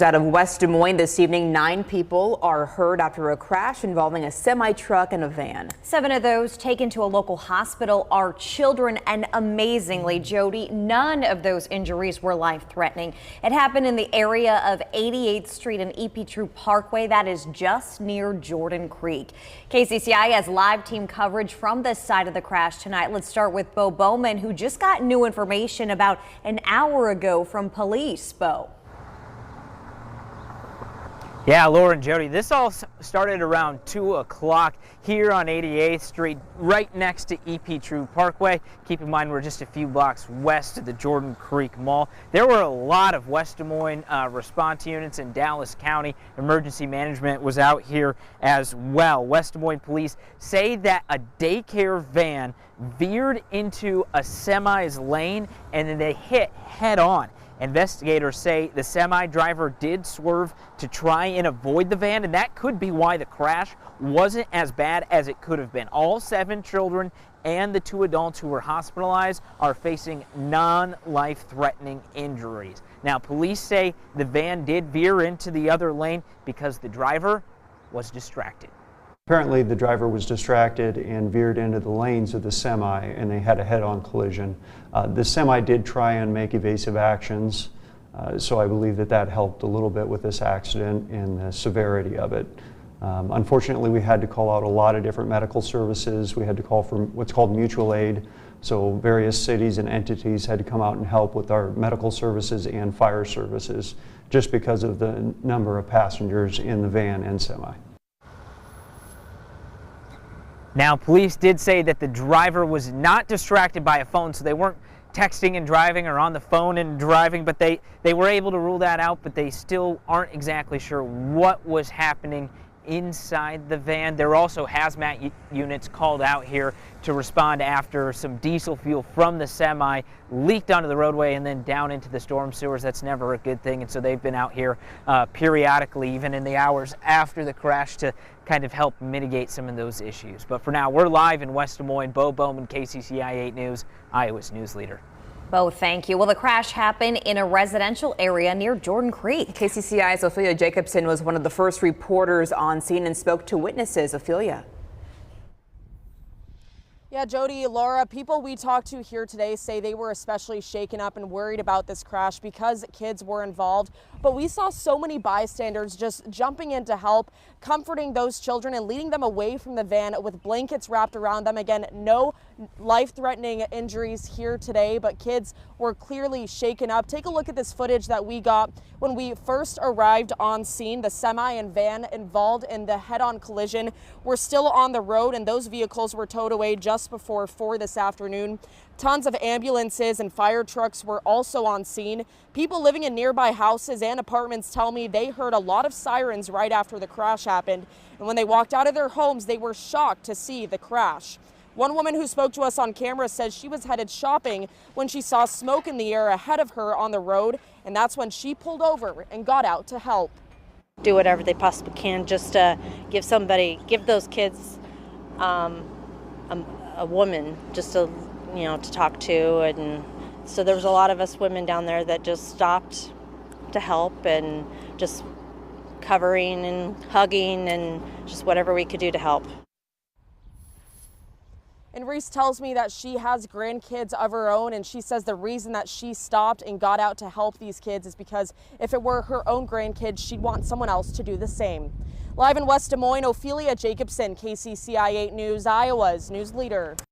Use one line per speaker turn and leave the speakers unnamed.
Out of West Des Moines this evening, 9 people are hurt after a crash involving a semi-truck and a van.
7 of those taken to a local hospital are children, and amazingly, Jody, none of those injuries were life-threatening. It happened in the area of 88th Street and E.P. True Parkway, that is just near Jordan Creek. KCCI has live team coverage from this side of the crash tonight. Let's start with Bo Bowman, who just got new information about an hour ago from police. Bo.
Yeah, Laura and Jody, this all started around 2 o'clock here on 88th Street, right next to E.P. True Parkway. Keep in mind, we're just a few blocks west of the Jordan Creek Mall. There were a lot of West Des Moines response units, and Dallas County Emergency Management was out here as well. West Des Moines police say that a daycare van veered into a semi's lane and then they hit head on. Investigators say the semi driver did swerve to try and avoid the van, and that could be why the crash wasn't as bad as it could have been. All 7 children and the 2 adults who were hospitalized are facing non-life-threatening injuries. Now, police say the van did veer into the other lane because the driver was distracted.
Apparently the driver was distracted and veered into the lanes of the semi, and they had a head-on collision. The semi did try and make evasive actions, so I believe that helped a little bit with this accident and the severity of it. Unfortunately, we had to call out a lot of different medical services. We had to call for what's called mutual aid, so various cities and entities had to come out and help with our medical services and fire services just because of the number of passengers in the van and semi.
Now, police did say that the driver was not distracted by a phone, so they weren't texting and driving or on the phone and driving, but they were able to rule that out, but they still aren't exactly sure what was happening inside the van. There are also hazmat units called out here to respond after some diesel fuel from the semi leaked onto the roadway and then down into the storm sewers. That's never a good thing, and so they've been out here periodically, even in the hours after the crash, to kind of help mitigate some of those issues. But for now, we're live in West Des Moines. Bo Bowman, KCCI 8 News, Iowa's news leader.
Bo, thank you. Well, the crash happened in a residential area near Jordan Creek.
KCCI's Ophelia Jacobson was one of the first reporters on scene and spoke to witnesses. Ophelia.
Yeah, Jody, Laura, people we talked to here today say they were especially shaken up and worried about this crash because kids were involved. But we saw so many bystanders just jumping in to help, comforting those children and leading them away from the van with blankets wrapped around them. Again, no life-threatening injuries here today, but kids were clearly shaken up. Take a look at this footage that we got when we first arrived on scene. The semi and van involved in the head-on collision were still on the road, and those vehicles were towed away just before 4 this afternoon. Tons of ambulances and fire trucks were also on scene. People living in nearby houses and apartments tell me they heard a lot of sirens right after the crash happened. And when they walked out of their homes, they were shocked to see the crash. One woman who spoke to us on camera says she was headed shopping when she saw smoke in the air ahead of her on the road, and that's when she pulled over and got out to help.
Do whatever they possibly can just to give those kids a woman just to talk to. And so there was a lot of us women down there that just stopped to help and just covering and hugging and just whatever we could do to help.
And Reese tells me that she has grandkids of her own, and she says the reason that she stopped and got out to help these kids is because if it were her own grandkids, she'd want someone else to do the same. Live in West Des Moines, Ophelia Jacobson, KCCI 8 News, Iowa's news leader.